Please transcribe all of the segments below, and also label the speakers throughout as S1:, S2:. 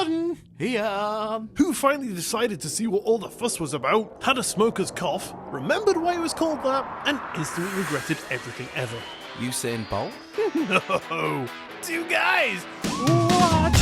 S1: Jordan!
S2: Iain!
S1: Who finally decided to see what all the fuss was about, had a smoker's cough, remembered why it was called that, and instantly regretted everything ever.
S2: Usain Bolt?
S1: No! Two guys! What?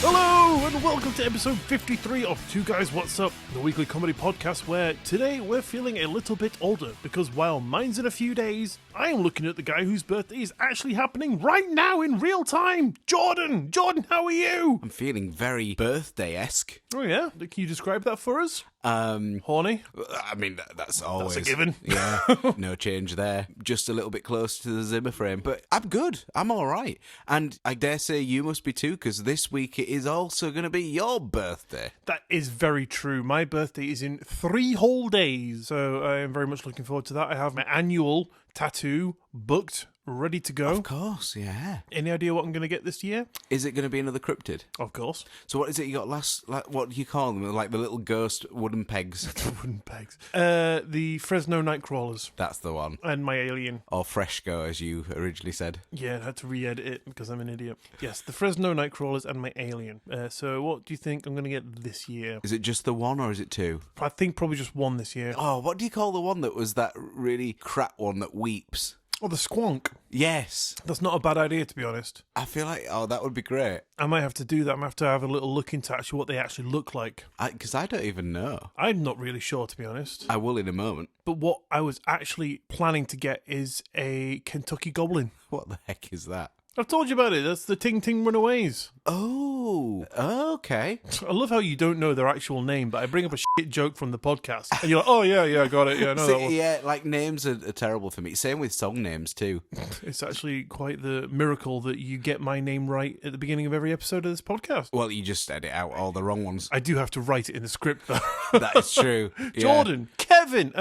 S1: Hello, and welcome to episode 53 of Two Guys What's Up, the weekly comedy podcast where today we're feeling a little bit older because while mine's in a few days, I am looking at the guy whose birthday is actually happening right now in real time. Jordan! Jordan, how are you?
S2: I'm feeling very birthday-esque.
S1: Oh yeah? Can you describe that for us? Horny?
S2: I mean, that's always...
S1: That's a given.
S2: Yeah, no change there. Just a little bit close to the Zimmer frame. But I'm good. I'm all right. And I dare say you must be too, because this week it is also going to be your birthday.
S1: That is very true. My birthday is in 3 whole days, so I am very much looking forward to that. I have my annual tattoo booked, ready to go.
S2: Of course, yeah.
S1: Any idea what I'm going to get this year?
S2: Is it going to be another cryptid?
S1: Of course.
S2: So what is it you got last, like, what do you call them? Like the little ghost wooden pegs?
S1: Wooden pegs. The Fresno Nightcrawlers.
S2: That's the one.
S1: And my alien.
S2: Or Freshco, as you originally said.
S1: Yeah, I had to re-edit it because I'm an idiot. Yes, the Fresno Nightcrawlers and my alien. So what do you think I'm going to get this year?
S2: Is it just the one or is it two?
S1: I think probably just one this year.
S2: Oh, what do you call the one that was that really crap one that weeps?
S1: Oh, the Squonk.
S2: Yes.
S1: That's not a bad idea, to be honest.
S2: I feel like, that would be great.
S1: I might have to do that. I might have to have a little look into actually what they actually look like.
S2: Because I don't even know.
S1: I'm not really sure, to be honest.
S2: I will in a moment.
S1: But what I was actually planning to get is a Kentucky Goblin.
S2: What the heck is that?
S1: I've told you about it. That's the Ting Ting Runaways.
S2: Oh, okay.
S1: I love how you don't know their actual name, but I bring up a shit joke from the podcast. And you're like, oh, yeah, I got it. Yeah, I know that one.
S2: Yeah, like names are terrible for me. Same with song names too.
S1: It's actually quite the miracle that you get my name right at the beginning of every episode of this podcast.
S2: Well, you just edit out all the wrong ones.
S1: I do have to write it in the script, though.
S2: That is true. Yeah.
S1: Jordan, Kevin,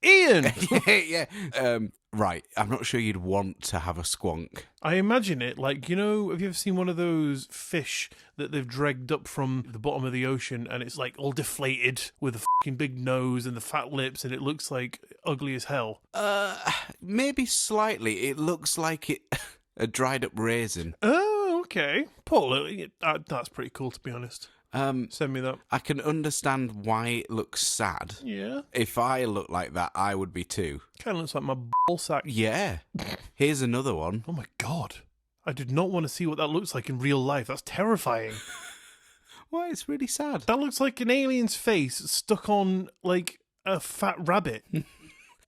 S1: Ian.
S2: Yeah. Right, I'm not sure you'd want to have a squonk.
S1: I imagine it like, have you ever seen one of those fish that they've dragged up from the bottom of the ocean and it's like all deflated with a fucking big nose and the fat lips and it looks like ugly as hell?
S2: Maybe slightly. It looks like a dried up raisin.
S1: Oh, okay. Paul, that's pretty cool, to be honest. Send me that.
S2: I can understand why it looks sad.
S1: Yeah.
S2: If I looked like that, I would be too.
S1: Kind of looks like my ball sack.
S2: Yeah. Here's another one.
S1: Oh my god. I did not want to see what that looks like in real life. That's terrifying.
S2: Why? It's really sad.
S1: That looks like an alien's face stuck on, like, a fat rabbit.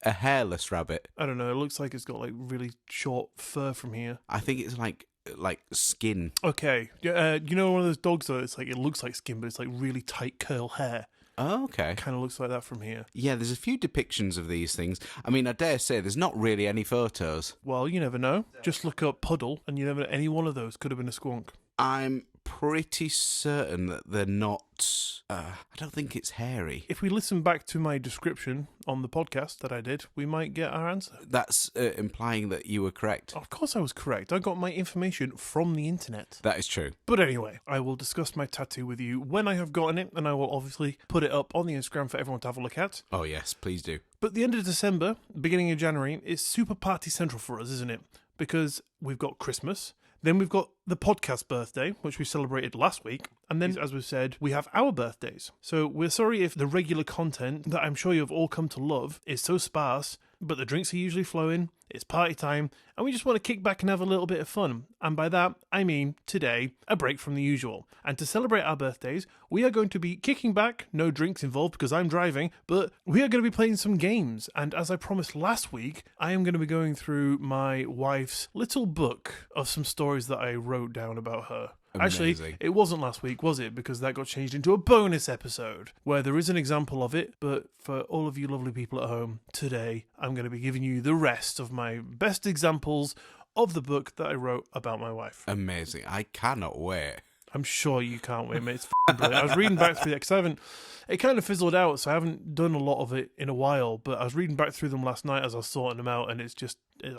S2: A hairless rabbit.
S1: I don't know. It looks like it's got, like, really short fur from here.
S2: I think it's like skin.
S1: Okay. You know one of those dogs though, it's like it looks like skin, but it's like really tight curl hair.
S2: Oh, okay.
S1: Kind of looks like that from here.
S2: Yeah, there's a few depictions of these things. I mean, I dare say there's not really any photos.
S1: Well, you never know. Just look up puddle, and you never know. Any one of those could have been a squonk.
S2: I'm pretty certain that they're not... I don't think it's hairy.
S1: If we listen back to my description on the podcast that I did, we might get our answer.
S2: That's implying that you were correct.
S1: Of course I was correct. I got my information from the internet.
S2: That is true.
S1: But anyway, I will discuss my tattoo with you when I have gotten it, and I will obviously put it up on the Instagram for everyone to have a look at.
S2: Oh yes, please do.
S1: But the end of December, beginning of January, is super party central for us, isn't it? Because we've got Christmas, then we've got the podcast birthday, which we celebrated last week, and then, as we've said, we have our birthdays. So we're sorry if the regular content that I'm sure you've all come to love is so sparse, but the drinks are usually flowing, it's party time, and we just want to kick back and have a little bit of fun. And by that, I mean, today, a break from the usual. And to celebrate our birthdays, we are going to be kicking back, no drinks involved because I'm driving, but we are going to be playing some games. And as I promised last week, I am going to be going through my wife's little book of some stories that I wrote down about her.
S2: Amazing.
S1: Actually, it wasn't last week, was it? Because that got changed into a bonus episode where there is an example of it. But for all of you lovely people at home, today I'm going to be giving you the rest of my best examples of the book that I wrote about my wife.
S2: Amazing. I cannot wait.
S1: I'm sure you can't wait, mate. It's brilliant. I was reading back through that because it kind of fizzled out, so I haven't done a lot of it in a while, but I was reading back through them last night as I was sorting them out, and it's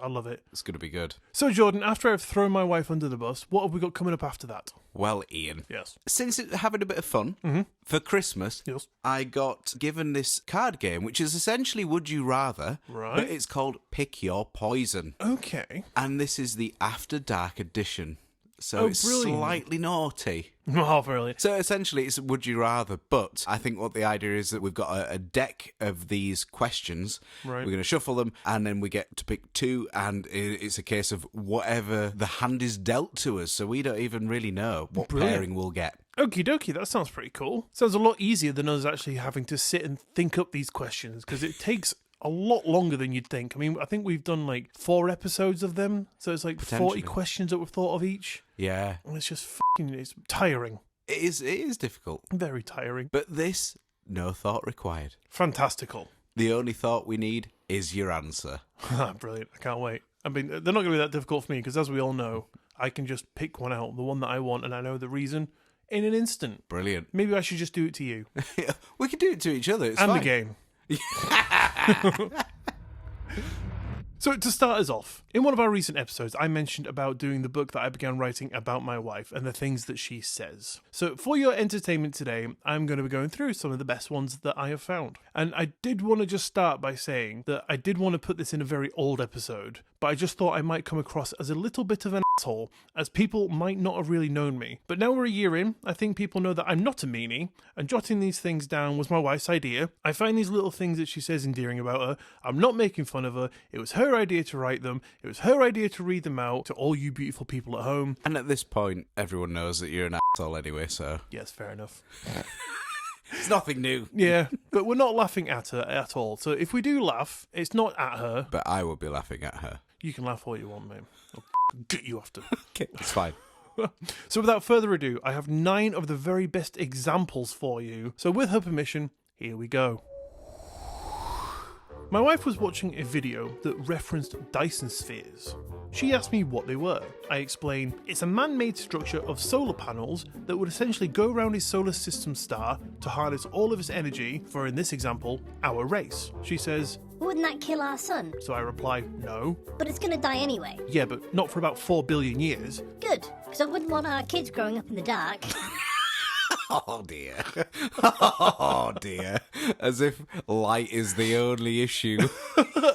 S1: I love it.
S2: It's going to be good.
S1: So, Jordan, after I've thrown my wife under the bus, what have we got coming up after that?
S2: Well, Ian.
S1: Yes.
S2: Since having a bit of fun, for Christmas,
S1: Yes.
S2: I got given this card game, which is essentially Would You Rather,
S1: Right.
S2: but it's called Pick Your Poison.
S1: Okay.
S2: And this is the After Dark edition. So it's
S1: brilliant.
S2: slightly naughty.
S1: Oh, brilliant.
S2: So essentially it's Would You Rather, but I think what the idea is that we've got a deck of these questions.
S1: Right.
S2: We're going to shuffle them, and then we get to pick two, and it's a case of whatever the hand is dealt to us, so we don't even really know what pairing we'll get.
S1: Okie dokie, that sounds pretty cool. Sounds a lot easier than us actually having to sit and think up these questions, because it takes a lot longer than you'd think. I mean, I think we've done like 4 episodes of them, so it's like 40 questions that we've thought of each.
S2: Yeah.
S1: And it's just it's tiring.
S2: It is difficult.
S1: Very tiring.
S2: But this, no thought required.
S1: Fantastical.
S2: The only thought we need is your answer.
S1: Brilliant. I can't wait. I mean, they're not going to be that difficult for me, because as we all know, I can just pick one out, the one that I want, and I know the reason in an instant.
S2: Brilliant.
S1: Maybe I should just do it to you.
S2: We can do it to each other. It's
S1: and
S2: fine.
S1: the game. So to start us off, in one of our recent episodes, I mentioned about doing the book that I began writing about my wife and the things that she says. So for your entertainment today, I'm going to be going through some of the best ones that I have found. And I did want to just start by saying that I did want to put this in a very old episode, but I just thought I might come across as a little bit of an asshole, as people might not have really known me. But now we're a year in, I think people know that I'm not a meanie, and jotting these things down was my wife's idea. I find these little things that she says endearing about her. I'm not making fun of her. It was her idea to write them. It was her idea to read them out to all you beautiful people at home.
S2: And at this point, everyone knows that you're an asshole anyway, so...
S1: Yes, fair enough.
S2: It's nothing new.
S1: Yeah, but we're not laughing at her at all. So if we do laugh, it's not at her.
S2: But I will be laughing at her.
S1: You can laugh all you want, mate. I'll get you after.
S2: Okay, it's fine.
S1: So without further ado, I have 9 of the very best examples for you. So with her permission, here we go. My wife was watching a video that referenced Dyson spheres. She asked me what they were. I explained, it's a man-made structure of solar panels that would essentially go around a solar system star to harness all of its energy for, in this example, our race. She says,
S3: wouldn't that kill our sun?
S1: so I replied, no.
S3: But it's gonna die anyway.
S1: Yeah, but not for about 4 billion years.
S3: Good, because I wouldn't want our kids growing up in the dark.
S2: Oh dear. Oh dear. As if light is the only issue.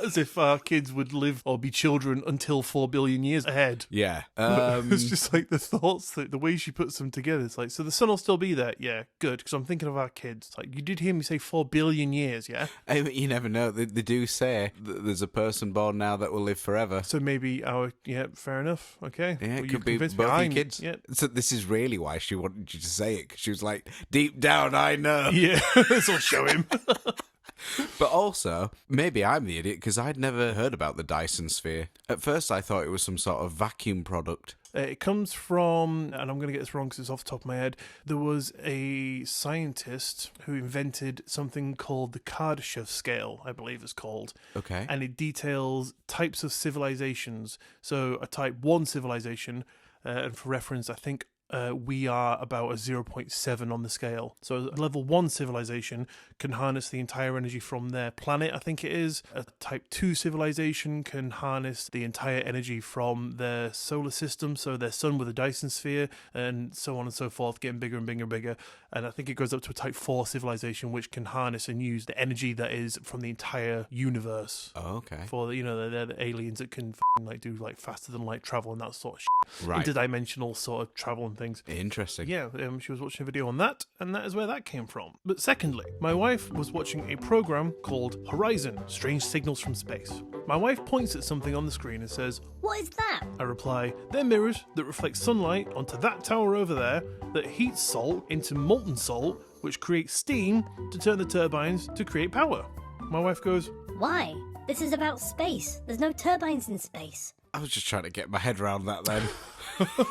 S1: As if our kids would live or be children until 4 billion years ahead.
S2: Yeah.
S1: It's just like the thoughts, the way she puts them together. It's like, so the sun will still be there. Yeah, good, because I'm thinking of our kids. It's like, you did hear me say 4 billion years, yeah?
S2: I mean, you never know. They do say that there's a person born now that will live forever.
S1: So maybe fair enough. Okay.
S2: Yeah,
S1: Well,
S2: it
S1: you
S2: could be
S1: convinced
S2: both
S1: me.
S2: your kids.
S1: Yeah.
S2: So this is really why she wanted you to say it, because she was like, deep down, I know.
S1: Yeah, this will show him.
S2: But also, maybe I'm the idiot, because I'd never heard about the Dyson sphere. At first, I thought it was some sort of vacuum product.
S1: It comes from, and I'm going to get this wrong because it's off the top of my head, there was a scientist who invented something called the Kardashev scale, I believe it's called.
S2: Okay.
S1: And it details types of civilizations. So a type 1 civilization, and for reference, I think we are about a 0.7 on the scale. So a level 1 civilization can harness the entire energy from their planet, I think it is. A type 2 civilization can harness the entire energy from their solar system, so their sun with a Dyson sphere, and so on and so forth, getting bigger and bigger and bigger. And I think it goes up to a type 4 civilization, which can harness and use the energy that is from the entire universe.
S2: Oh, okay.
S1: For, they're the aliens that can do like faster than light travel and that sort of shit.
S2: Right.
S1: Interdimensional sort of travel and things.
S2: Interesting.
S1: Yeah, she was watching a video on that, and that is where that came from. But secondly, my wife was watching a program called Horizon, Strange Signals from Space. My wife points at something on the screen and says,
S3: What is that?
S1: I reply, they're mirrors that reflect sunlight onto that tower over there that heats salt into molten salt, which creates steam to turn the turbines to create power. My wife goes,
S3: Why? This is about space. There's no turbines in space.
S2: I was just trying to get my head around that then.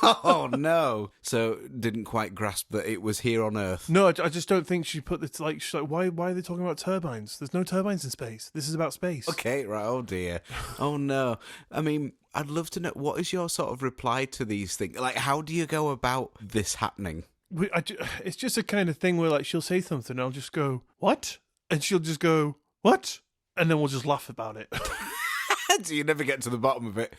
S2: Oh, no. So, didn't quite grasp that it was here on Earth.
S1: no, I just don't think she put this, she's like, why are they talking about turbines? There's no turbines in space. This is about space.
S2: Okay, right. Oh, dear. Oh, no. I mean, I'd love to know, what is your sort of reply to these things? Like, how do you go about this happening?
S1: It's just a kind of thing where, she'll say something and I'll just go, what? And she'll just go, what? And then we'll just laugh about it.
S2: So you never get to the bottom of it.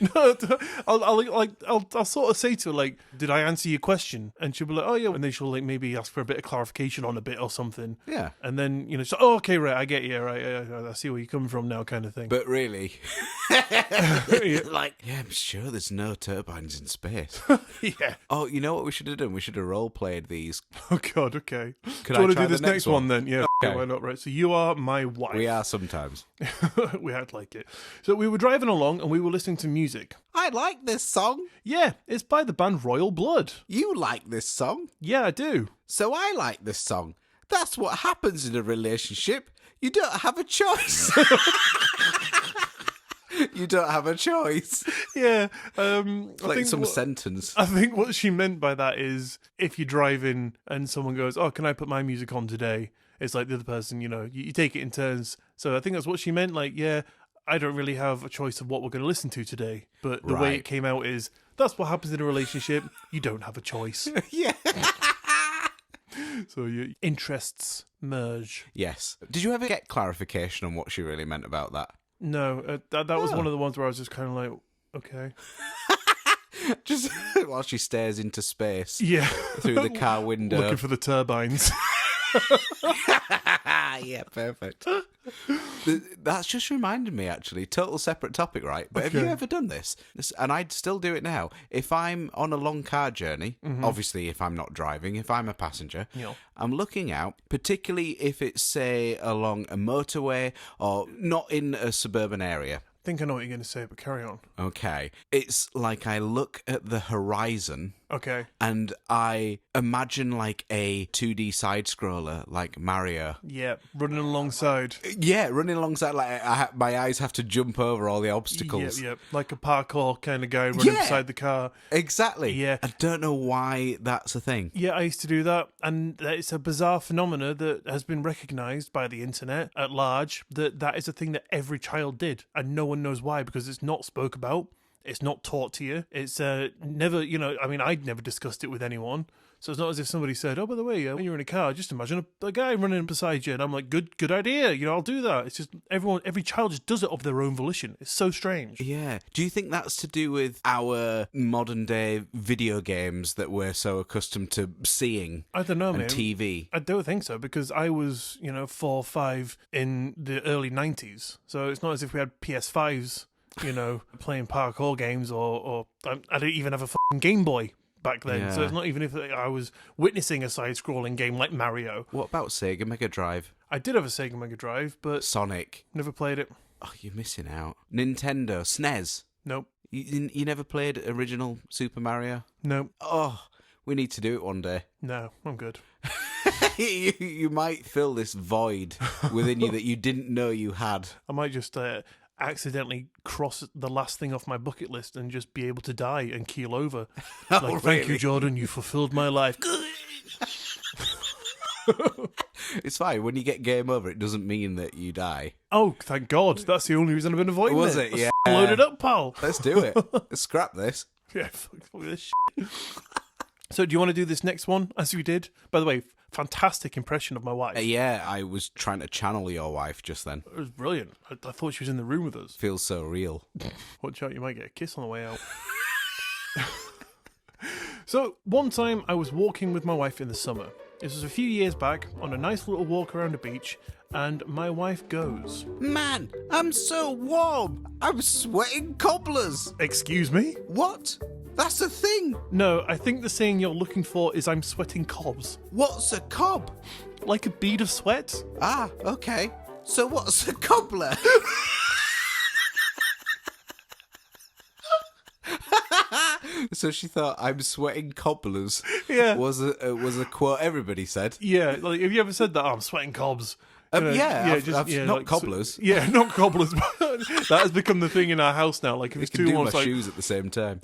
S1: I'll sort of say to her, like, did I answer your question? And she'll be like, oh yeah, and then she'll like maybe ask for a bit of clarification on a bit or something.
S2: Yeah.
S1: And then, she's like, oh, okay, right, I get you, right, I see where you're coming from now, kind of thing.
S2: But really, like, yeah, I'm sure there's no turbines in space.
S1: Yeah.
S2: Oh, you know what we should have done? We should have role-played these.
S1: Oh God, okay.
S2: Could
S1: do you
S2: I
S1: want to
S2: try
S1: do this
S2: the
S1: next one then? Yeah,
S2: Okay.
S1: why not, right? So you are my wife.
S2: We are sometimes.
S1: We act like it. So we were driving along and we were listening to music.
S2: I like this song.
S1: Yeah, it's by the band Royal Blood.
S2: You like this song.
S1: Yeah, I do.
S2: So I like this song. That's what happens in a relationship. You don't have a choice. You don't have a choice.
S1: Yeah.
S2: Like some sentence.
S1: I think what she meant by that is if you're driving and someone goes, oh, can I put my music on today? It's like the other person, you take it in turns. So I think that's what she meant. Like, yeah, I don't really have a choice of what we're going to listen to today. But the way it came out is, that's what happens in a relationship. You don't have a choice.
S2: Yeah.
S1: So your interests merge.
S2: Yes. Did you ever get clarification on what she really meant about that?
S1: No, that was one of the ones where I was just kind of like, okay.
S2: Just while she stares into space.
S1: Yeah.
S2: Through the car window.
S1: Looking for the turbines.
S2: Yeah, perfect. That's just reminded me, actually. Total separate topic, right? But have you ever done this? And I'd still do it now. If I'm on a long car journey, obviously if I'm not driving, if I'm a passenger, I'm looking out, particularly if it's, say, along a motorway or not in a suburban area.
S1: I think I know what you're going to say, but carry on.
S2: Okay. It's like I look at the horizon.
S1: Okay.
S2: And I imagine like a 2D side-scroller, like Mario.
S1: Yeah, running alongside.
S2: Yeah, running alongside, like my eyes have to jump over all the obstacles.
S1: Yeah, like a parkour kind of guy running beside the car.
S2: Exactly.
S1: Yeah.
S2: I don't know why that's a thing.
S1: Yeah, I used to do that, and it's a bizarre phenomena that has been recognised by the internet at large, that is a thing that every child did, and no one knows why, because it's not spoke about. It's not taught to you. It's never, I'd never discussed it with anyone. So it's not as if somebody said, oh, by the way, when you're in a car, just imagine a guy running beside you. And I'm like, good idea. I'll do that. It's just every child just does it of their own volition. It's so strange.
S2: Yeah. Do you think that's to do with our modern day video games that we're so accustomed to seeing?
S1: I don't know,
S2: and
S1: man.
S2: TV?
S1: I don't think so, because I was, 4 or 5 in the early 90s. So it's not as if we had PS5s. Playing parkour games, or I didn't even have a fucking Game Boy back then.
S2: Yeah.
S1: So it's not even if I was witnessing a side-scrolling game like Mario.
S2: What about Sega Mega Drive?
S1: I did have a Sega Mega Drive, but
S2: Sonic.
S1: Never played it.
S2: Oh, you're missing out. Nintendo, SNES.
S1: Nope.
S2: You never played original Super Mario?
S1: Nope.
S2: Oh, we need to do it one day.
S1: No, I'm good.
S2: You might fill this void within you that you didn't know you had.
S1: I might just accidentally cross the last thing off my bucket list and just be able to die and keel over. Thank you, Jordan, you fulfilled my life.
S2: It's fine. When you get game over, it doesn't mean that you die.
S1: Oh, thank God. That's the only reason I've been avoiding
S2: Was it?
S1: Let's
S2: Yeah.
S1: load it up, pal.
S2: Let's do it. Let's scrap this.
S1: Yeah, fuck this shit. So do you want to do this next one, as we did? By the way, fantastic impression of my wife.
S2: Yeah, I was trying to channel your wife just then.
S1: It was brilliant. I thought she was in the room with us.
S2: Feels so real.
S1: Watch out, you might get a kiss on the way out. So, one time I was walking with my wife in the summer. This was a few years back, on a nice little walk around a beach, and my wife goes,
S2: Man, I'm so warm. I'm sweating cobblers.
S1: Excuse me?
S2: What? That's a thing.
S1: No, I think the saying you're looking for is I'm sweating cobs.
S2: What's a cob?
S1: Like a bead of sweat?
S2: Ah, okay. So what's a cobbler? So she thought I'm sweating cobblers.
S1: Yeah.
S2: Was a quote everybody said.
S1: Yeah, like, have you ever said that? Oh, I'm sweating cobs.
S2: Not cobblers.
S1: Yeah, not cobblers. But that has become the thing in our house now. Like, if it's
S2: You can
S1: too
S2: do
S1: warm,
S2: my
S1: it's like,
S2: shoes at the same time.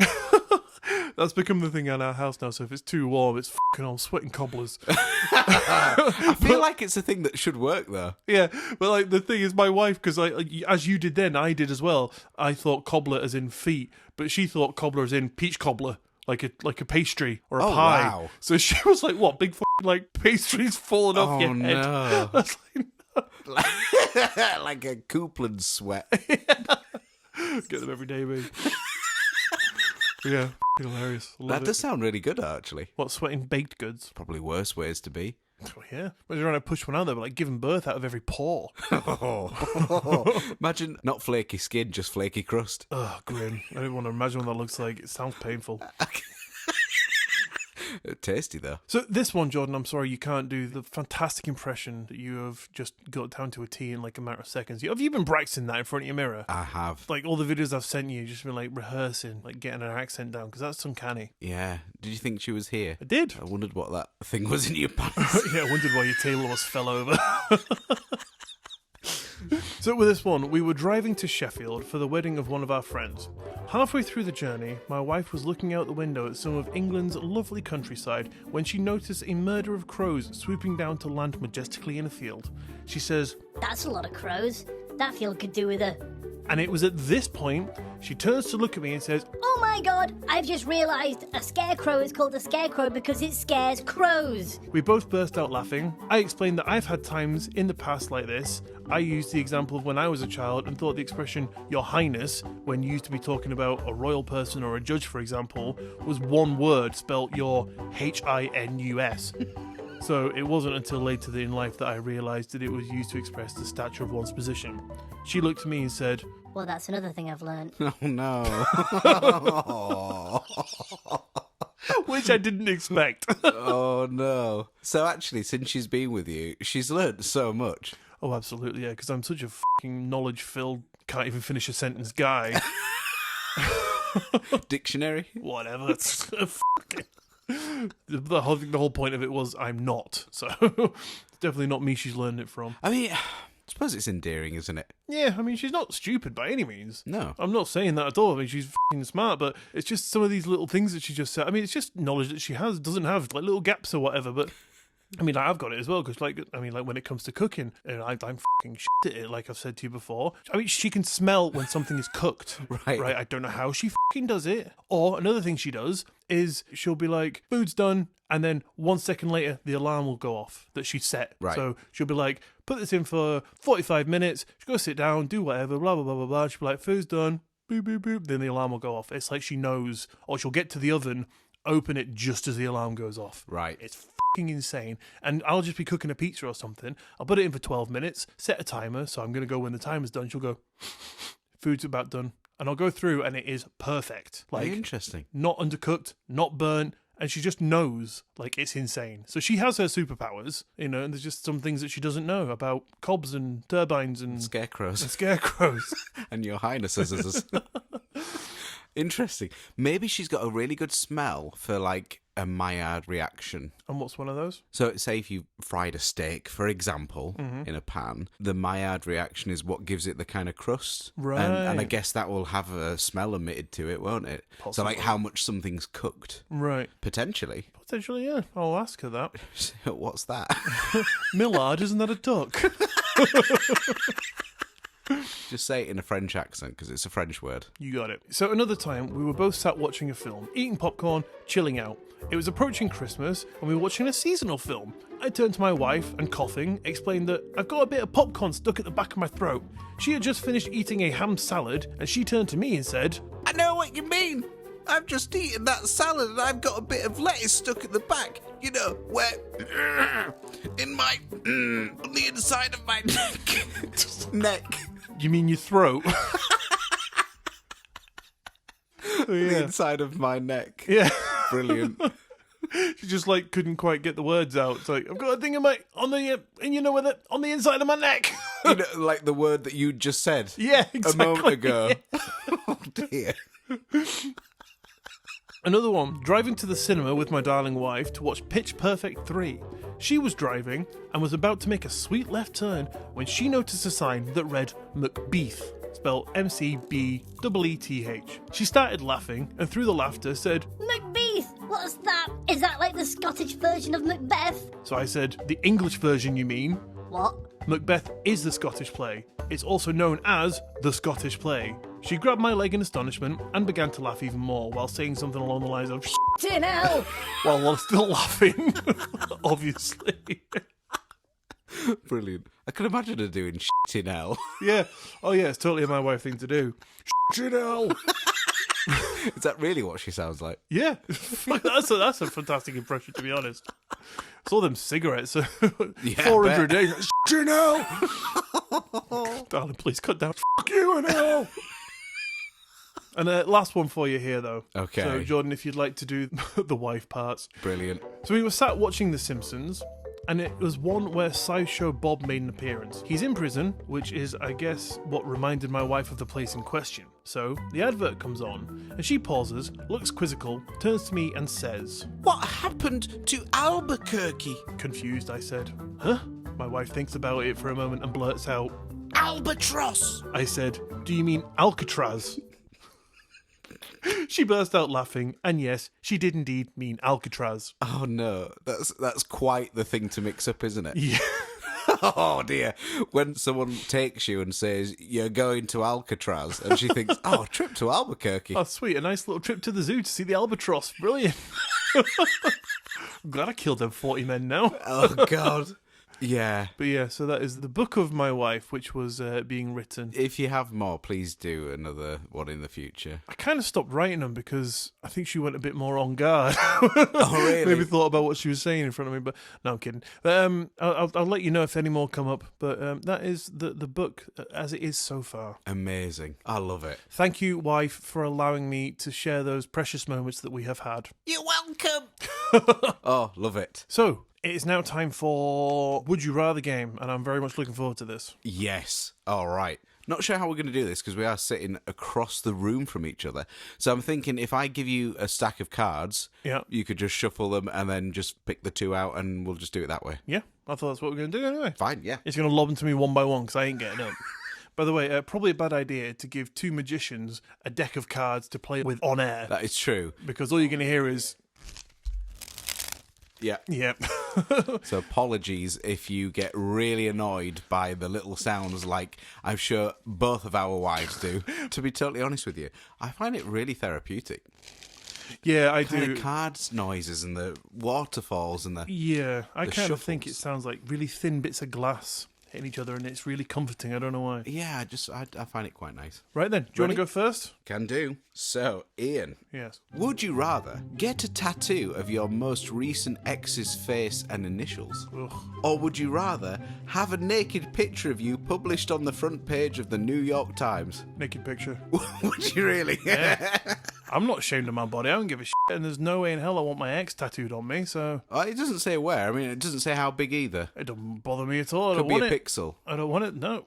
S1: that's become the thing in our house now. So if it's too warm, it's fucking I'm sweating cobblers.
S2: I feel like it's a thing that should work though.
S1: Yeah, but like the thing is, my wife, because as you did then, I did as well. I thought cobbler as in feet, but she thought cobbler as in peach cobbler, like a pastry or a pie.
S2: Wow.
S1: So she was like, "What big like pastries falling off your head?"
S2: No.
S1: I was like,
S2: Like a Coupland sweat.
S1: Get them every day, mate. Yeah, hilarious. Love
S2: That
S1: it.
S2: does sound really good, actually.
S1: What, sweating baked goods?
S2: Probably worse ways to be.
S1: Oh, yeah. Imagine trying to push one out there, but like giving birth out of every pore.
S2: Imagine not flaky skin, just flaky crust.
S1: Oh, grim. I don't want to imagine what that looks like. It sounds painful.
S2: Tasty, though.
S1: So this one, Jordan, I'm sorry you can't do the fantastic impression that you have just got down to a T in like a matter of seconds. Have you been practicing that in front of your mirror?
S2: I have.
S1: Like all the videos I've sent you, just been like rehearsing, like getting an accent down, because that's uncanny.
S2: Yeah. Did you think she was here?
S1: I did.
S2: I wondered what that thing was in your pants.
S1: Yeah, I wondered why your table almost fell over. So with this one, we were driving to Sheffield for the wedding of one of our friends. Halfway through the journey, my wife was looking out the window at some of England's lovely countryside when she noticed a murder of crows swooping down to land majestically in a field. She says,
S3: That's a lot of crows. That field could do with a...
S1: and it was at this point, she turns to look at me and says,
S3: Oh my god, I've just realised a scarecrow is called a scarecrow because it scares crows.
S1: we both burst out laughing. I explained that I've had times in the past like this. I used the example of when I was a child and thought the expression Your Highness, when used to be talking about a royal person or a judge, for example, was one word spelt Your Hinus. So it wasn't until later in life that I realised that it was used to express the stature of one's position. She looked at me and said,
S3: Well, that's another thing I've learned.
S2: Oh, no.
S1: which I didn't expect.
S2: Oh, no. So actually, since she's been with you, she's learnt so much.
S1: Oh, absolutely, yeah, because I'm such a fucking knowledge-filled, can't even finish a sentence guy.
S2: Dictionary?
S1: Whatever, that's fucking... The whole point of it was I'm not, so it's definitely not me she's learned it from.
S2: I mean, I suppose it's endearing, isn't it?
S1: Yeah, I mean, she's not stupid by any means.
S2: No.
S1: I'm not saying that at all. I mean, she's fucking smart, but it's just some of these little things that she just said. I mean, it's just knowledge that she doesn't have, like little gaps or whatever, but... I mean, I've got it as well, because, like, when it comes to cooking, and I'm fucking shit at it, like I've said to you before. I mean, she can smell when something is cooked.
S2: Right.
S1: I don't know how she fucking does it. Or another thing she does is she'll be like, food's done, and then 1 second later, the alarm will go off that she set.
S2: Right.
S1: So she'll be like, put this in for 45 minutes, she'll go sit down, do whatever, blah, blah, blah, blah, blah. She'll be like, food's done, boop, boop, boop, then the alarm will go off. It's like she knows, or she'll get to the oven, open it just as the alarm goes off.
S2: Right.
S1: It's fucking insane. And I'll just be cooking a pizza or something. I'll put it in for 12 minutes, set a timer, so I'm going to go when the timer's done. She'll go, food's about done. And I'll go through and it is perfect. Like,
S2: interesting.
S1: not undercooked, not burnt. And she just knows, like, it's insane. So she has her superpowers, and there's just some things that she doesn't know about cobs and turbines and
S2: Scarecrows.
S1: scarecrows.
S2: And Your Highnesses. Interesting. Maybe she's got a really good smell for, like, a Maillard reaction.
S1: And what's one of those?
S2: So, say if you fried a steak, for example, in a pan, the Maillard reaction is what gives it the kind of crust.
S1: Right.
S2: And I guess that will have a smell emitted to it, won't it?
S1: Possibly.
S2: So, like, how much something's cooked.
S1: Right.
S2: Potentially.
S1: Potentially, yeah. I'll ask her that.
S2: What's that?
S1: Millard, isn't that a duck?
S2: Just say it in a French accent, because it's a French word.
S1: You got it. So another time, we were both sat watching a film, eating popcorn, chilling out. It was approaching Christmas, and we were watching a seasonal film. I turned to my wife and, coughing, explained that I've got a bit of popcorn stuck at the back of my throat. She had just finished eating a ham salad, and she turned to me and said,
S2: I know what you mean. I've just eaten that salad and I've got a bit of lettuce stuck at the back. You know, where... in my... on the inside of my neck. Neck.
S1: You mean your throat?
S2: The inside of my neck.
S1: Yeah.
S2: Brilliant.
S1: She just, like, couldn't quite get the words out. It's like, I've got a thing in my... on the... and you know where on the inside of my neck.
S2: You know, like the word that you just said.
S1: Yeah, exactly.
S2: A moment ago.
S1: Yeah.
S2: Oh, dear.
S1: Another one, driving to the cinema with my darling wife to watch Pitch Perfect 3. She was driving and was about to make a sweet left turn when she noticed a sign that read Macbeth, spelled M-C-B-E-E-T-H. She started laughing and through the laughter said,
S3: Macbeth! What's that? Is that like the Scottish version of Macbeth?
S1: So I said, the English version you mean?
S3: What?
S1: Macbeth is the Scottish play. It's also known as the Scottish play. She grabbed my leg in astonishment and began to laugh even more while saying something along the lines of
S3: Tin hell!
S1: while still laughing, obviously.
S2: Brilliant. I can imagine her doing shit in hell.
S1: Yeah. Oh, yeah, it's totally a my wife thing to do. Chanel.
S2: Is that really what she sounds like?
S1: Yeah. That's a fantastic impression, to be honest. It's all them cigarettes.
S2: Yeah,
S1: 400 a day. Chanel. Darling, please cut down. Fuck you and hell. And last one for you here, though.
S2: Okay.
S1: So, Jordan, if you'd like to do the wife parts.
S2: Brilliant.
S1: So we were sat watching The Simpsons, and it was one where Sideshow Bob made an appearance. He's in prison, which is, I guess, what reminded my wife of the place in question. So the advert comes on, and she pauses, looks quizzical, turns to me and says,
S2: What happened to Albuquerque?
S1: Confused, I said. Huh? My wife thinks about it for a moment and blurts out,
S2: Albatross!
S1: I said, do you mean Alcatraz? She burst out laughing, and yes, she did indeed mean Alcatraz.
S2: Oh no, that's quite the thing to mix up, isn't it?
S1: Yeah.
S2: Oh dear. When someone takes you and says, you're going to Alcatraz, and she thinks, oh, trip to Albuquerque.
S1: Oh, sweet, a nice little trip to the zoo to see the albatross. Brilliant. I'm glad I killed them 40 men now.
S2: Oh, God. Yeah.
S1: But yeah, so that is the book of my wife, which was being written.
S2: If you have more, please do another one in the future.
S1: I kind of stopped writing them because I think she went a bit more on guard.
S2: Oh, really?
S1: Maybe thought about what she was saying in front of me, but no, I'm kidding. But, I'll let you know if any more come up. But that is the book as it is so far.
S2: Amazing. I love it.
S1: Thank you, wife, for allowing me to share those precious moments that we have had.
S2: You're welcome. Oh, love it.
S1: So, it is now time for Would You Rather game, and I'm very much looking forward to this.
S2: Yes. All right. Not sure how we're going to do this because we are sitting across the room from each other. So I'm thinking if I give you a stack of cards,
S1: Yeah.
S2: you could just shuffle them and then just pick the two out and we'll just do it that way.
S1: Yeah, I thought that's what we're going to do anyway.
S2: Fine, yeah.
S1: It's going to lob them to me one by one because I ain't getting up. By the way, probably a bad idea to give two magicians a deck of cards to play with on air.
S2: That is true.
S1: Because all you're going to hear is...
S2: Yeah.
S1: Yep.
S2: So apologies if you get really annoyed by the little sounds like I'm sure both of our wives do. To be totally honest with you, I find it really therapeutic.
S1: Yeah, I
S2: Kind
S1: do.
S2: of cards noises and the waterfalls and the...
S1: Yeah, I
S2: the
S1: kind of think it
S2: shuffles.
S1: sounds like really thin bits of glass hitting each other, and it's really comforting. I don't know why.
S2: Yeah, I find it quite nice.
S1: Right then, do you want to
S2: Ready?
S1: go first?
S2: Can do. So, Ian,
S1: Yes.
S2: would you rather get a tattoo of your most recent ex's face and initials?
S1: Ugh.
S2: Or would you rather have a naked picture of you published on the front page of the New York Times?
S1: Naked picture.
S2: Would you really?
S1: Yeah. I'm not ashamed of my body. I don't give a shit, and there's no way in hell I want my ex tattooed on me, so...
S2: Well, it doesn't say where. I mean, it doesn't say how big either.
S1: It doesn't bother me at all. I
S2: Could
S1: don't
S2: be
S1: want
S2: a
S1: it.
S2: pixel.
S1: I don't want it. No,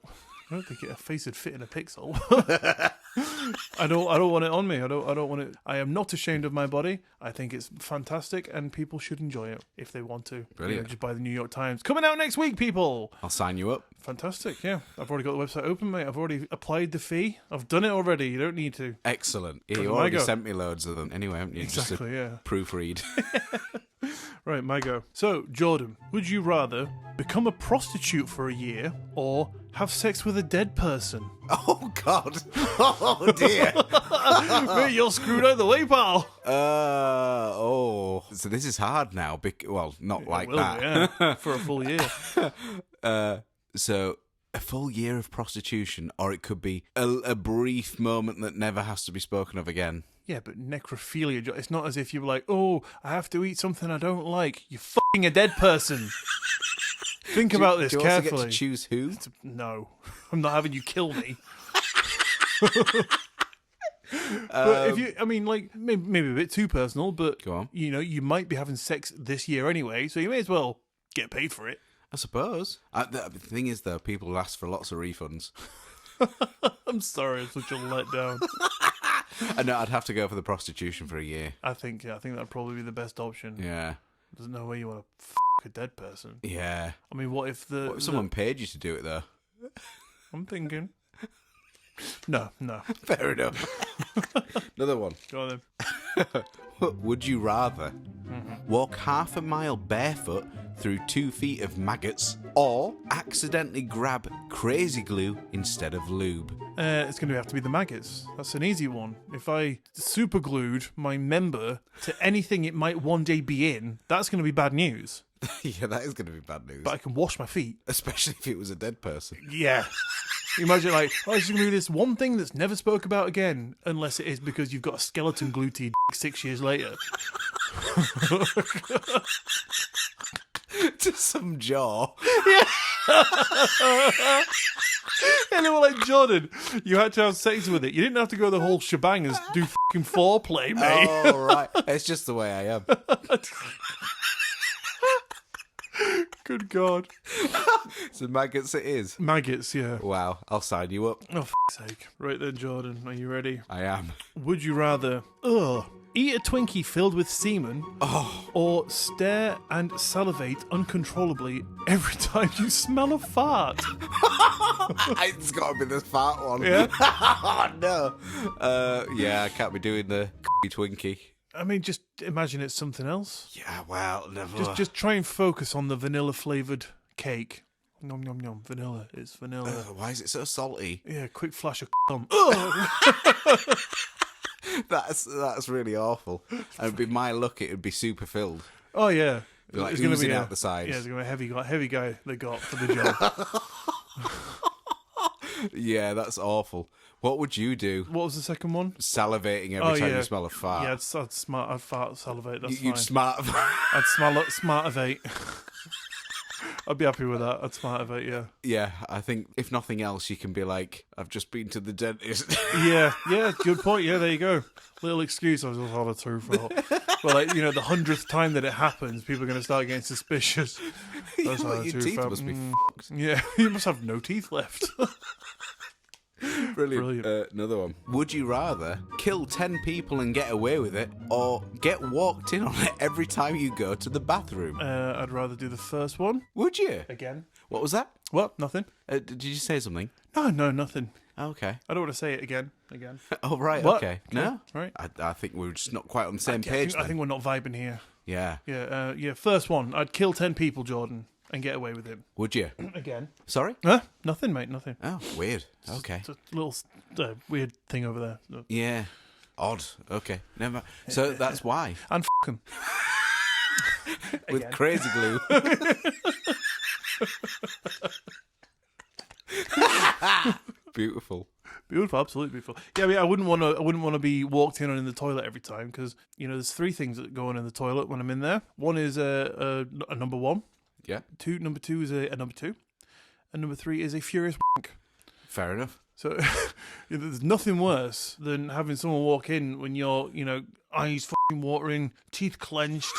S1: I don't think a face would fit in a pixel. I don't want it on me. I don't want it. I am not ashamed of my body. I think it's fantastic, and people should enjoy it if they want to.
S2: Brilliant.
S1: You know, just buy the New York Times. Coming out next week, people.
S2: I'll sign you up.
S1: Fantastic. Yeah, I've already got the website open, mate. I've already applied the fee. I've done it already. You don't need to.
S2: Excellent. Yeah,
S1: Right,
S2: you
S1: my
S2: already
S1: go.
S2: sent me loads of them. Anyway, haven't you?
S1: Exactly.
S2: Just a
S1: Yeah.
S2: proofread.
S1: Right, my go. So, Jordan, would you rather become a prostitute for a year or have sex with a dead person?
S2: Oh, God. Oh, dear.
S1: Mate, you're screwed either way, pal.
S2: Oh. So this is hard now. Well, not like
S1: Will,
S2: that.
S1: yeah, for a full year.
S2: So a full year of prostitution, or it could be a brief moment that never has to be spoken of again.
S1: Yeah, but necrophilia, it's not as if you were like, oh, I have to eat something I don't like. You're fucking a dead person. Think about this
S2: Do you also
S1: carefully.
S2: get to choose who?
S1: No, I'm not having you kill me. But if you, I mean, like, maybe a bit too personal, but,
S2: Go on.
S1: you know, you might be having sex this year anyway, so you may as well get paid for it.
S2: I suppose. The thing is, though, people will ask for lots of refunds.
S1: I'm sorry, I'm such a letdown.
S2: I know I'd have to go for the prostitution for a year.
S1: I think that'd probably be the best option.
S2: Yeah.
S1: There's no way you want to a dead person.
S2: Yeah.
S1: I mean, what if
S2: Someone paid you to do it, though?
S1: I'm thinking. No.
S2: Fair enough. Another one.
S1: Go on then.
S2: Would you rather walk half a mile barefoot through 2 feet of maggots or accidentally grab crazy glue instead of lube?
S1: It's going to have to be the maggots. That's an easy one. If I super glued my member to anything it might one day be in, that's going to be bad news.
S2: Yeah, that is going to be bad news.
S1: but I can wash my feet.
S2: Especially if it was a dead person.
S1: Yeah. You imagine, like, oh, it's going to be this one thing that's never spoke about again, unless it is because you've got a skeleton glued to your dick 6 years later.
S2: To some jaw.
S1: And they were like, Jordan, you had to have sex with it. You didn't have to go the whole shebang and do fucking foreplay, mate.
S2: Oh, right. It's just the way I am.
S1: Good God.
S2: So maggots it is.
S1: Maggots, yeah.
S2: Wow, I'll sign you up.
S1: Oh, sake. Right then, Jordan, are you ready?
S2: I am.
S1: Would you rather, eat a Twinkie filled with semen, or stare and salivate uncontrollably every time you smell a fart?
S2: It's got to be the fart one.
S1: Yeah?
S2: Oh, no. Yeah, I can't be doing the Twinkie.
S1: I mean, just imagine it's something else.
S2: Yeah, well, never.
S1: Just try and focus on the vanilla-flavoured cake. Nom, nom, nom. Vanilla. It's vanilla.
S2: Why is it so salty?
S1: Yeah, quick flash of
S2: That's really awful. And it'd be my luck, it'd be super filled.
S1: Oh, yeah.
S2: Like
S1: It's gonna
S2: oozing
S1: be
S2: out the sides.
S1: Yeah, it's going to be a heavy guy they got for the job.
S2: Yeah, that's awful. What would you do?
S1: What was the second one?
S2: Salivating every time you smell a fart.
S1: Yeah, I'd fart salivate. That's
S2: You'd
S1: fine.
S2: smart.
S1: I'd smartivate. I'd be happy with that. I'd smartivate, yeah.
S2: Yeah, I think if nothing else, you can be like, I've just been to the dentist.
S1: Yeah, good point. Yeah, there you go. Little excuse. I was just on a true fault. But like, the 100th time that it happens, people are going to start getting suspicious. That's
S2: Your teeth must be fucked.
S1: Yeah, you must have no teeth left.
S2: Brilliant. Another one. Would you rather kill 10 people and get away with it, or get walked in on it every time you go to the bathroom?
S1: I'd rather do the first one.
S2: Would you?
S1: Again.
S2: What was that?
S1: What? Nothing.
S2: Did you say something?
S1: No, nothing.
S2: Okay.
S1: I don't want to say it again.
S2: Oh, right,
S1: What?
S2: okay. No?
S1: Right.
S2: I think we're just not quite on the same page
S1: I think we're not vibing here.
S2: Yeah.
S1: Yeah, first one. I'd kill 10 people, Jordan, and get away with it.
S2: Would you?
S1: Again.
S2: Sorry?
S1: Nothing, mate, nothing.
S2: Oh, weird. Okay.
S1: It's a little weird thing over there.
S2: Yeah. Odd. Okay. Never. So that's why.
S1: And f*** him.
S2: With
S1: Again.
S2: crazy glue. Beautiful.
S1: Beautiful, absolutely beautiful. Yeah, I mean, I wouldn't want to be walked in on in the toilet every time because there's 3 things that go on in the toilet when I'm in there. One is a number 1.
S2: Yeah.
S1: Number 2 is a number 2, and number 3 is a furious wank.
S2: Fair enough.
S1: So there's nothing worse than having someone walk in when you're eyes fucking watering, teeth clenched,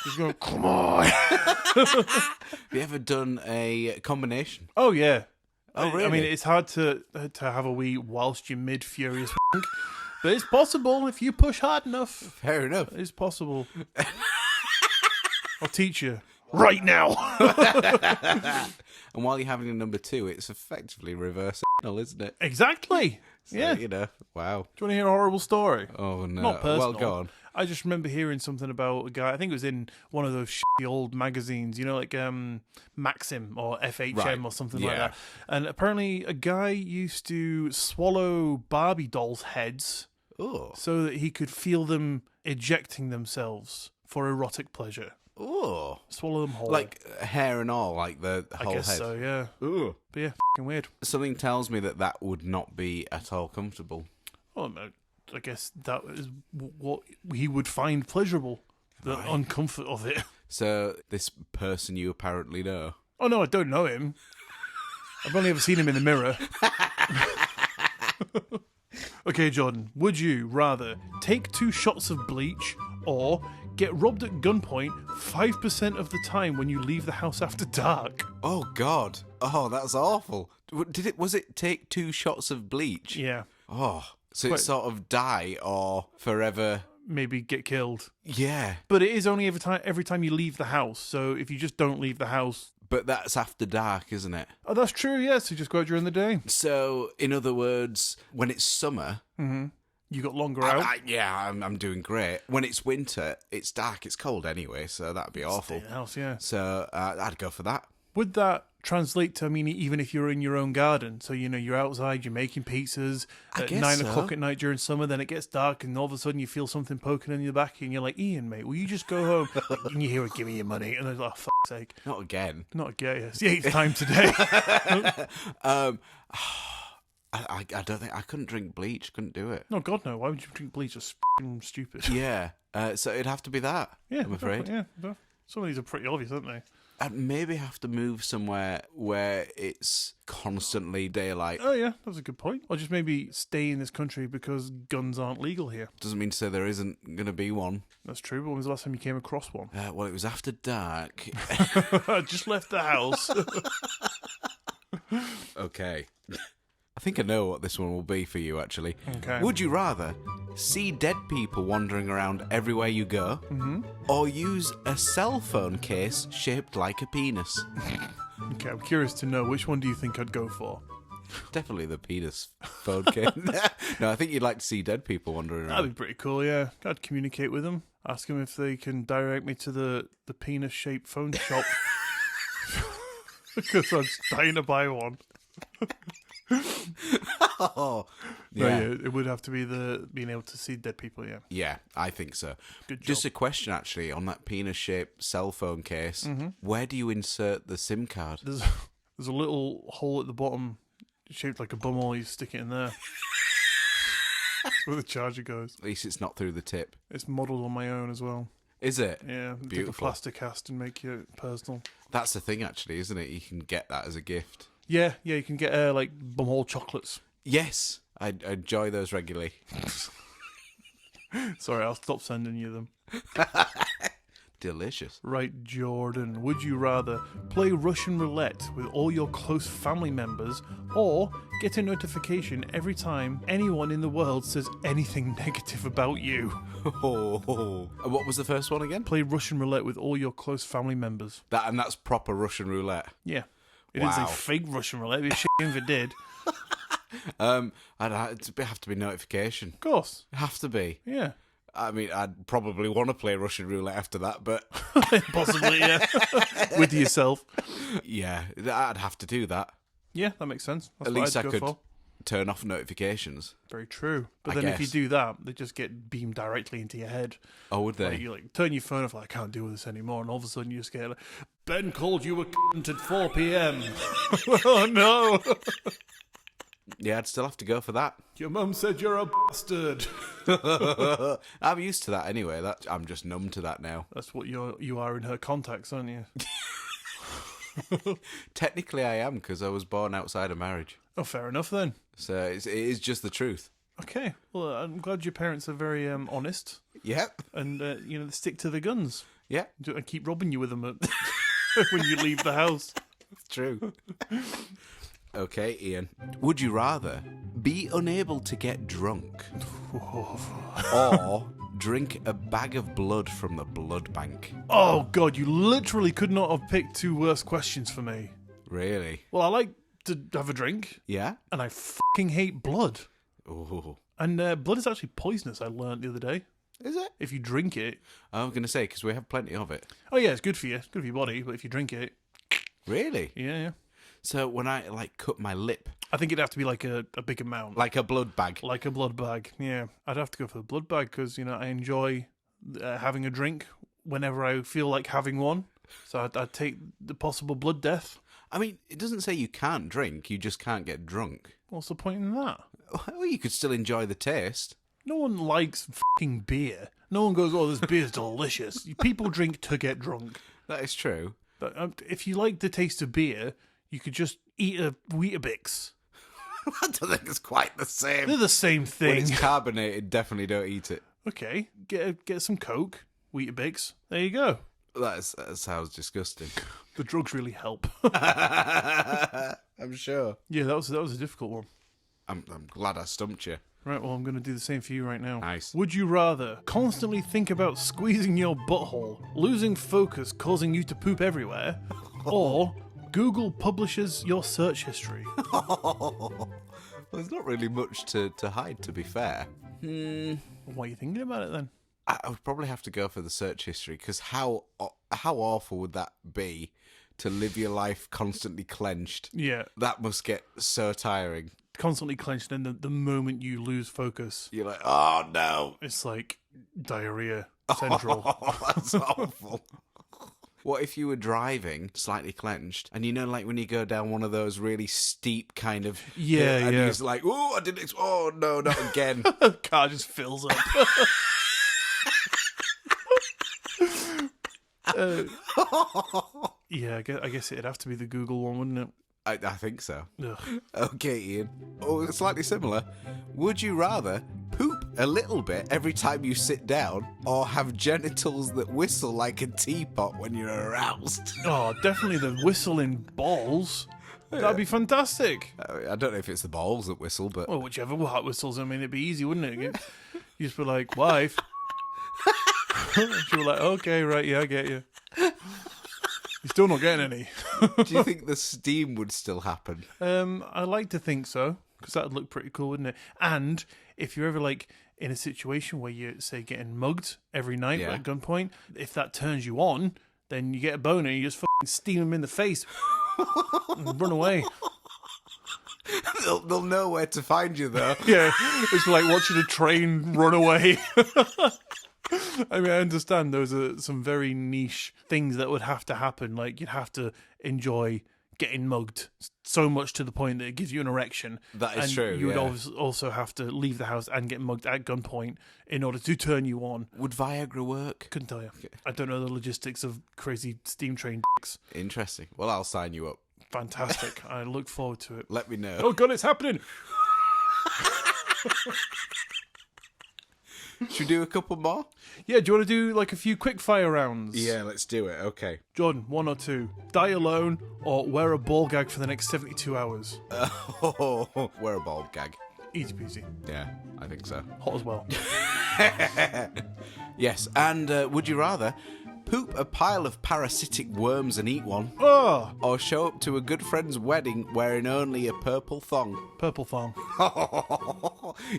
S1: just going, come on.
S2: Have you ever done a combination?
S1: Oh yeah.
S2: Oh, really?
S1: I mean, it's hard to have a wee whilst you're mid-furious wank, but it's possible if you push hard enough.
S2: Fair enough.
S1: It's possible. I'll teach you right now.
S2: And while you're having a number 2, it's effectively reverse anal, isn't it?
S1: exactly.
S2: So,
S1: Yeah.
S2: Wow.
S1: Do you want to hear a horrible story?
S2: Oh, no.
S1: Not personal.
S2: Well, go on.
S1: I just remember hearing something about a guy, I think it was in one of those shitty old magazines, like Maxim or FHM
S2: Right.
S1: or something like
S2: Yeah.
S1: that. And apparently a guy used to swallow Barbie dolls' heads
S2: Oh.
S1: so that he could feel them ejecting themselves for erotic pleasure.
S2: Oh.
S1: Swallow them whole.
S2: Like hair and all, like the
S1: I
S2: whole
S1: guess
S2: head.
S1: so, yeah.
S2: Ooh.
S1: But yeah, fucking weird.
S2: Something tells me that would not be at all comfortable.
S1: Well, I guess that is what he would find pleasurable. The uncomfort of it.
S2: So, this person you apparently know.
S1: Oh, no, I don't know him. I've only ever seen him in the mirror. Okay, Jordan, would you rather take 2 shots of bleach or get robbed at gunpoint 5% of the time when you leave the house after dark?
S2: Oh, God. Oh, that's awful. Was it take 2 shots of bleach?
S1: Yeah,
S2: Oh, so
S1: Quite-
S2: it's sort of die or forever.
S1: maybe get killed.
S2: Yeah.
S1: But it is only every time you leave the house. So if you just don't leave the house...
S2: But that's after dark, isn't it?
S1: Oh, that's true, yes. You just go out during the day.
S2: So, in other words, when it's summer...
S1: You got longer out.
S2: I'm doing great. When it's winter, it's dark, it's cold anyway, so that'd be awful.
S1: Stay in the house, yeah.
S2: So, I'd go for that.
S1: Would that translate to, I mean, even if you're in your own garden, so, you're outside, you're making pizzas at 9 o'clock at night during summer, then it gets dark and all of a sudden you feel something poking in your back and you're like, Ian, mate, will you just go home? And you hear it, give me your money. And I was like, oh, fuck's sake.
S2: Not again.
S1: Not again. It's the 8th time today.
S2: I don't think I couldn't drink bleach. Couldn't do it.
S1: No, God, no. Why would you drink bleach? It's f***ing stupid.
S2: Yeah. So it'd have to be that.
S1: Yeah,
S2: I'm afraid.
S1: Yeah. Some of these are pretty obvious, aren't they?
S2: I'd maybe have to move somewhere where it's constantly daylight.
S1: Oh, yeah, that's a good point. Or just maybe stay in this country because guns aren't legal here.
S2: Doesn't mean to say there isn't going to be one.
S1: That's true, but when was the last time you came across one?
S2: Well, it was after dark.
S1: I just left the house.
S2: Okay. I think I know what this one will be for you, actually.
S1: Okay.
S2: Would you rather see dead people wandering around everywhere you go, or use a cell phone case shaped like a penis?
S1: Okay, I'm curious to know, which one do you think I'd go for?
S2: Definitely the penis phone case. No, I think you'd like to see dead people wandering around.
S1: That'd be pretty cool, yeah. I'd communicate with them, ask them if they can direct me to the penis-shaped phone shop. Because I'm just dying to buy one.
S2: Oh,
S1: yeah. It would have to be the being able to see dead people, yeah.
S2: Yeah, I think so.
S1: Good job.
S2: Just a question, actually, on that penis-shaped cell phone case. Where do you insert the SIM card?
S1: There's a little hole at the bottom shaped like a bumhole. You stick it in there. That's where the charger goes.
S2: At least it's not through the tip.
S1: It's modelled on my own as well.
S2: Is it?
S1: Yeah, take a
S2: Beautiful.
S1: plastic cast and make it personal.
S2: That's the thing, actually, isn't it? You can get that as a gift.
S1: Yeah, you can get like bumhole chocolates.
S2: Yes, I enjoy those regularly.
S1: Sorry, I'll stop sending you them.
S2: Delicious.
S1: Right, Jordan, would you rather play Russian roulette with all your close family members or get a notification every time anyone in the world says anything negative about you?
S2: What was the first one again?
S1: Play Russian roulette with all your close family members.
S2: That's proper Russian roulette.
S1: Yeah. It is a
S2: Wow.
S1: fake Russian roulette. It'd be shit if it did.
S2: I'd have to be notification.
S1: Of course.
S2: Have to be.
S1: Yeah.
S2: I mean, I'd probably want to play Russian roulette after that, but
S1: Possibly, yeah. With yourself.
S2: yeah, I'd have to do that.
S1: Yeah, that makes sense. That's
S2: At
S1: what
S2: least
S1: I'd
S2: I
S1: go
S2: could
S1: for.
S2: turn off notifications.
S1: Very true. But
S2: I
S1: then if you
S2: guess.
S1: do that, they just get beamed directly into your head.
S2: Oh, would they?
S1: Like, you turn your phone off, like, I can't deal with this anymore, and all of a sudden you just get like, Ben called you a cunt at 4 p.m. Oh no!
S2: Yeah, I'd still have to go for that.
S1: Your mum said you're a bastard.
S2: I'm used to that anyway. I'm just numb to that now.
S1: That's what you are in her contacts, aren't you?
S2: Technically, I am because I was born outside of marriage.
S1: Oh, fair enough then.
S2: So it is just the truth.
S1: Okay, well, I'm glad your parents are very honest
S2: Yep.
S1: and they stick to the guns.
S2: Yeah,
S1: And keep robbing you with them when you leave the house.
S2: it's true. Okay, Ian. Would you rather be unable to get drunk or drink a bag of blood from the blood bank?
S1: Oh God, you literally could not have picked two worse questions for me.
S2: Really?
S1: Well, I like to have a drink,
S2: Yeah?
S1: and I fucking hate blood.
S2: Oh.
S1: And blood is actually poisonous, I learned the other day.
S2: Is it?
S1: If you drink it.
S2: I'm going to say, because we have plenty of it.
S1: Oh, yeah, it's good for you. It's good for your body, but if you drink it.
S2: Really?
S1: Yeah.
S2: So when I, cut my lip,
S1: I think it'd have to be like a big amount.
S2: like a blood bag.
S1: Like a blood bag, yeah. I'd have to go for the blood bag because, I enjoy having a drink whenever I feel like having one. So I'd take the possible blood death.
S2: I mean, it doesn't say you can't drink, you just can't get drunk.
S1: What's the point in that?
S2: Well, you could still enjoy the taste.
S1: No one likes fucking beer. No one goes, oh, this beer's delicious. People drink to get drunk.
S2: That is true.
S1: But if you like the taste of beer, you could just eat a Weetabix.
S2: I don't think it's quite the same.
S1: They're the same
S2: When
S1: thing.
S2: it's carbonated, definitely don't eat it.
S1: Okay, get some Coke, Weetabix. There you go.
S2: That sounds disgusting.
S1: The drugs really help.
S2: I'm sure.
S1: Yeah, that was a difficult one.
S2: I'm glad I stumped you.
S1: Right, well, I'm going to do the same for you right now.
S2: Nice.
S1: Would you rather constantly think about squeezing your butthole, losing focus, causing you to poop everywhere, or Google publishes your search history?
S2: Well, there's not really much to hide, to be fair.
S1: Why are you thinking about it then?
S2: I would probably have to go for the search history, because how awful would that be to live your life constantly clenched.
S1: Yeah.
S2: That must get so tiring.
S1: Constantly clenched, and the moment you lose focus,
S2: You're like, oh no.
S1: it's like diarrhea central.
S2: Oh, that's awful. What if you were driving slightly clenched, and you know, like when you go down one of those really steep kind of... and you're just like, oh, I didn't... Oh, no, not again.
S1: Car just fills up. Yeah, I guess it'd have to be the Google one, wouldn't it?
S2: I think so.
S1: Ugh.
S2: Okay, Ian. Oh, it's slightly similar. Would you rather poop a little bit every time you sit down, or have genitals that whistle like a teapot when you're aroused?
S1: Oh, definitely the whistling balls. That'd be fantastic.
S2: I don't know if it's the balls that whistle, but...
S1: Well, whichever what whistles, I mean, it'd be easy, wouldn't it? You just be like, wife. She'd be like, okay, right, yeah, I get you. You're still not getting any.
S2: Do you think the steam would still happen?
S1: I like to think so, because that'd look pretty cool, wouldn't it? And if you're ever like in a situation where you're, say, getting mugged every night at gunpoint, if that turns you on, then you get a boner and you just fucking steam them in the face and run away.
S2: They'll know where to find you, though.
S1: Yeah, it's like watching a train run away. I mean, I understand those are some very niche things that would have to happen. Like, you'd have to enjoy getting mugged so much to the point that it gives you an erection.
S2: That is true.
S1: You would also have to leave the house and get mugged at gunpoint in order to turn you on.
S2: Would Viagra work?
S1: Couldn't tell you. I don't know the logistics of crazy steam train dicks.
S2: Interesting. Well, I'll sign you up.
S1: Fantastic. I look forward to it.
S2: Let me know.
S1: Oh, God, it's happening.
S2: Should we do a couple more?
S1: Yeah, do you want to do like a few quick fire rounds?
S2: Yeah, let's do it. Okay.
S1: Jordan, 1 or 2. Die alone or wear a ball gag for the next 72 hours?
S2: Wear a bald gag.
S1: Easy peasy.
S2: Yeah, I think so.
S1: Hot as well.
S2: Yes, and would you rather poop a pile of parasitic worms and eat one?
S1: Oh!
S2: Or show up to a good friend's wedding wearing only a purple thong?
S1: Purple thong.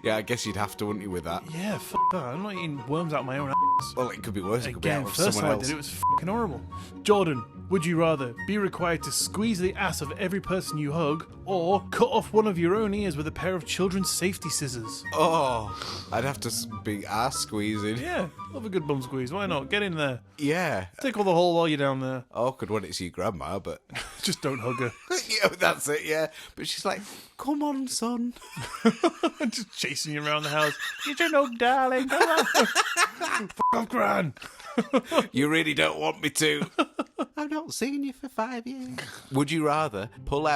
S2: Yeah, I guess you'd have to, wouldn't you, with that?
S1: Yeah, that. I'm not eating worms out my own ass.
S2: Well, it could be worse. It could be
S1: Again,
S2: out of
S1: first
S2: someone
S1: time I
S2: else.
S1: did it was fucking horrible. Jordan, would you rather be required to squeeze the ass of every person you hug, or cut off one of your own ears with a pair of children's safety scissors?
S2: Oh, I'd have to be ass squeezing.
S1: Yeah, love a good bum squeeze. Why not? Get in there.
S2: Yeah.
S1: Tickle the hole while you're down there.
S2: Awkward when it's your grandma, but...
S1: Just don't hug her.
S2: Yeah, that's it, yeah. But she's like, come on, son.
S1: Just chasing you around the house. Get your hug, darling. Come on. Fuck off, Gran.
S2: You really don't want me to. I've not seen you for 5 years. Would you rather pull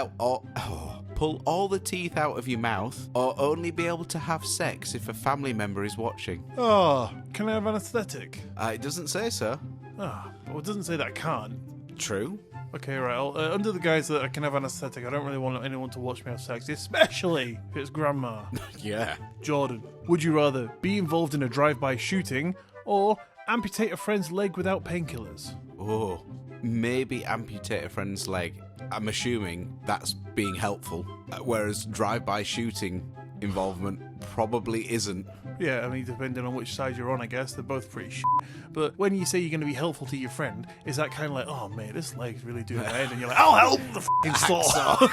S2: all the teeth out of your mouth, or only be able to have sex if a family member is watching?
S1: Oh, can I have anesthetic?
S2: It doesn't say so.
S1: Oh, well, it doesn't say that I can't.
S2: True.
S1: Okay, right. Under the guise that I can have anesthetic, I don't really want anyone to watch me have sex, especially if it's grandma.
S2: Yeah.
S1: Jordan, would you rather be involved in a drive-by shooting or amputate a friend's leg without painkillers?
S2: Oh, maybe amputate a friend's leg. I'm assuming that's being helpful, whereas drive-by shooting involvement probably isn't.
S1: Yeah, I mean, depending on which side you're on, I guess. They're both pretty shit. But when you say you're going to be helpful to your friend, is that kind of like, oh, mate, this leg's really doing my head? And you're like, I'll help the fucking saw.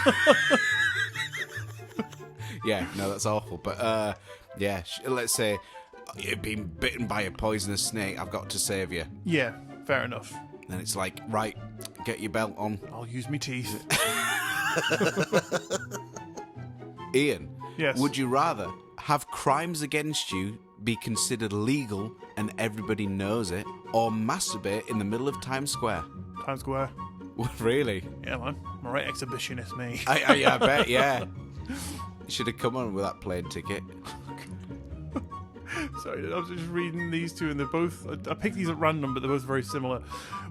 S2: Yeah, no, that's awful. But, yeah, let's say you've been bitten by a poisonous snake. I've got to save you.
S1: Yeah, fair enough.
S2: Then it's like, right, get your belt on.
S1: I'll use me teeth.
S2: Ian,
S1: Yes.
S2: would you rather have crimes against you be considered legal and everybody knows it, or masturbate in the middle of Times Square?
S1: Times Square.
S2: Really?
S1: Yeah, man. I'm a right exhibitionist, me.
S2: I bet, yeah. You should have come on with that plane ticket.
S1: Sorry, I was just reading these two, and they're both... I picked these at random, but they're both very similar.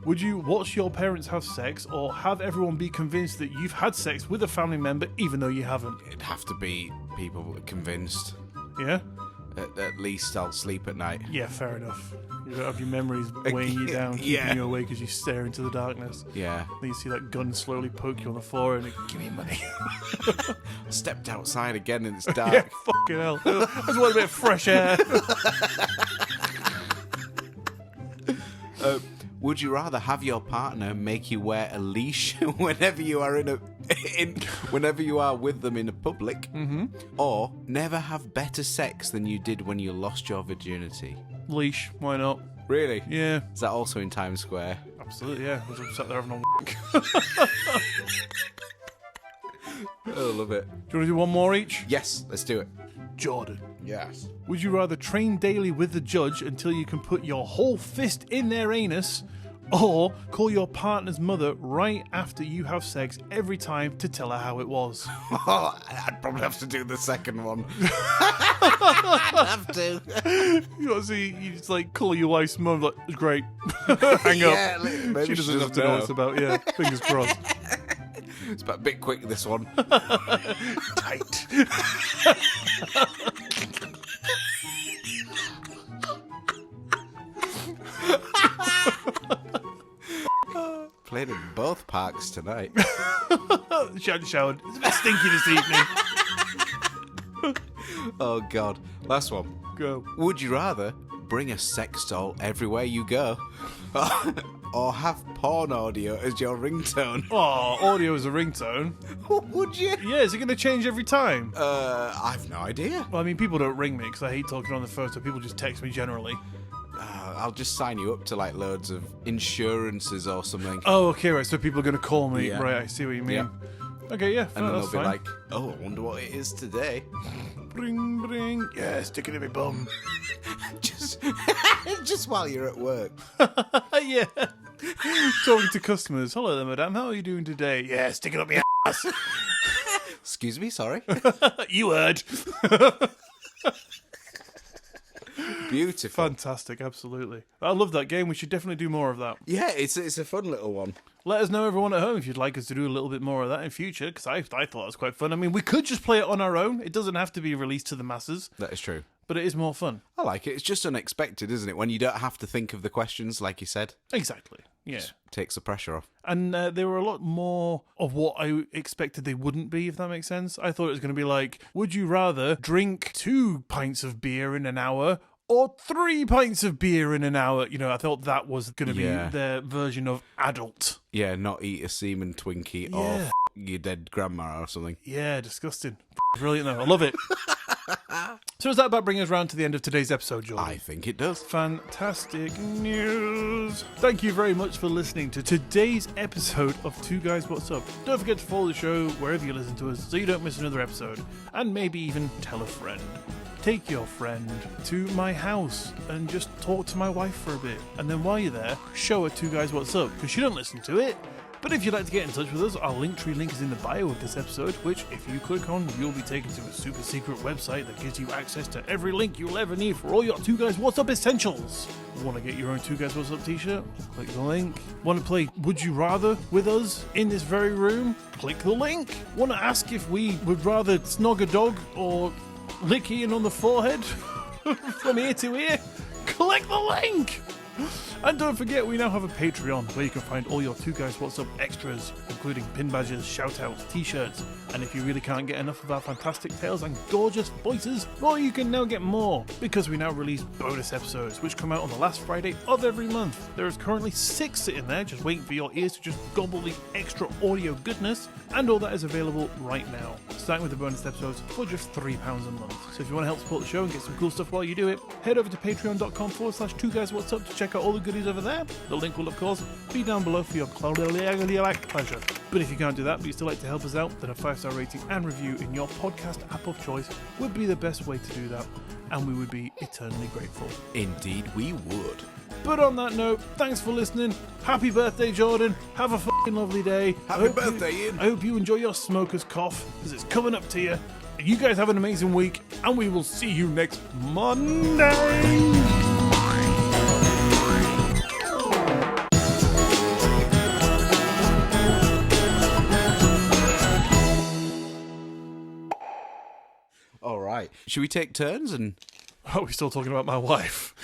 S1: Would you watch your parents have sex, or have everyone be convinced that you've had sex with a family member, even though you haven't?
S2: It'd have to be people convinced.
S1: Yeah?
S2: At least I'll sleep at night.
S1: Yeah, fair enough. You don't have your memories weighing you down, keeping you awake as you stare into the darkness.
S2: Yeah.
S1: Then you see that gun slowly poke you on the floor, and give me money.
S2: Stepped outside again and it's dark.
S1: Yeah, fucking hell. I just want a bit of fresh air.
S2: Would you rather have your partner make you wear a leash whenever you are whenever you are with them in a public, or never have better sex than you did when you lost your virginity?
S1: Leash, why not?
S2: Really?
S1: Yeah.
S2: Is that also in Times Square?
S1: Absolutely, yeah. I was sat there having a
S2: I love it.
S1: Do you want to do one more each?
S2: Yes, let's do it.
S1: Jordan.
S2: Yes.
S1: Would you rather train daily with the judge until you can put your whole fist in their anus, or call your partner's mother right after you have sex every time to tell her how it was?
S2: I'd probably have to do the second one. I'd have to.
S1: You know, see, you just like call your wife's mum, like, it's great. Hang up.
S2: Maybe
S1: She doesn't have to know what it's about, yeah. Fingers crossed.
S2: It's a bit quick, this one.
S1: Tight.
S2: Played in both parks tonight.
S1: Showered. It's a bit stinky this evening.
S2: Oh, God. Last one.
S1: Go.
S2: Would you rather bring a sex doll everywhere you go, or have porn audio as your ringtone?
S1: Oh, audio is a ringtone.
S2: Would you?
S1: Yeah, is it going to change every time?
S2: I've no idea.
S1: Well, I mean, people don't ring me because I hate talking on the phone, so people just text me generally.
S2: I'll just sign you up to like loads of insurances or something.
S1: Oh, okay, right. So people are going to call me.
S2: Yeah.
S1: Right, I see what you mean.
S2: Yeah.
S1: Okay, yeah.
S2: And then
S1: that's
S2: they'll be
S1: fine.
S2: like, oh, I wonder what it is today.
S1: Bring, bring. Yeah, stick it in my bum.
S2: just while you're at work.
S1: Yeah. Talking to customers. Hello there, madam. How are you doing today? Yeah, stick it up my ass.
S2: Excuse me, sorry.
S1: You heard.
S2: Beautiful.
S1: Fantastic, absolutely. I love that game. We should definitely do more of that.
S2: Yeah, it's a fun little one.
S1: Let us know, everyone at home, if you'd like us to do a little bit more of that in future, because I thought it was quite fun. I mean, we could just play it on our own. It doesn't have to be released to the masses,
S2: That is true.
S1: but it is more fun.
S2: I like it. It's just unexpected, isn't it? When you don't have to think of the questions, like you said.
S1: Exactly, yeah.
S2: Takes the pressure off.
S1: And there were a lot more of what I expected they wouldn't be, if that makes sense. I thought it was going to be like, would you rather drink 2 pints of beer in an hour or 3 pints of beer in an hour? You know, I thought that was going to be their version of adult.
S2: Yeah, not eat a semen Twinkie or your dead grandma or something.
S1: Yeah, disgusting. Brilliant though. I love it. So is that about bringing us round to the end of today's episode, Jordan?
S2: I think it does.
S1: Fantastic news. Thank you very much for listening to today's episode of Two Guys What's Up. Don't forget to follow the show wherever you listen to us so you don't miss another episode. And maybe even tell a friend. Take your friend to my house and just talk to my wife for a bit. And then while you're there, show her Two Guys What's Up, because she don't listen to it. But if you'd like to get in touch with us, our Linktree link is in the bio of this episode, which, if you click on, you'll be taken to a super secret website that gives you access to every link you'll ever need for all your Two Guys What's Up essentials. Want to get your own Two Guys What's Up t-shirt? Click the link. Want to play Would You Rather with us in this very room? Click the link. Want to ask if we would rather snog a dog or lick Ian on the forehead from ear to ear? Click the link! And don't forget, we now have a Patreon where you can find all your Two Guys What's Up extras, including pin badges, shoutouts, t-shirts, and if you really can't get enough of our fantastic tales and gorgeous voices, well, you can now get more, because we now release bonus episodes, which come out on the last Friday of every month. There is currently 6 sitting there, just waiting for your ears to just gobble the extra audio goodness, and all that is available right now, starting with the bonus episodes for just £3 a month. So if you want to help support the show and get some cool stuff while you do it, head over to patreon.com/2guyswhatsup to check out all the goodies over there. The link will, of course, be down below for your pleasure. But if you can't do that, but you still like to help us out, then a 5-star rating and review in your podcast app of choice would be the best way to do that, and we would be eternally grateful.
S2: Indeed, we would.
S1: But on that note, thanks for listening. Happy birthday, Jordan. Have a fucking lovely day.
S2: Happy birthday, Ian.
S1: I hope you enjoy your smoker's cough, because it's coming up to you. You guys have an amazing week, and we will see you next Monday.
S2: All right. Should we take turns and...
S1: Are we still talking about my wife?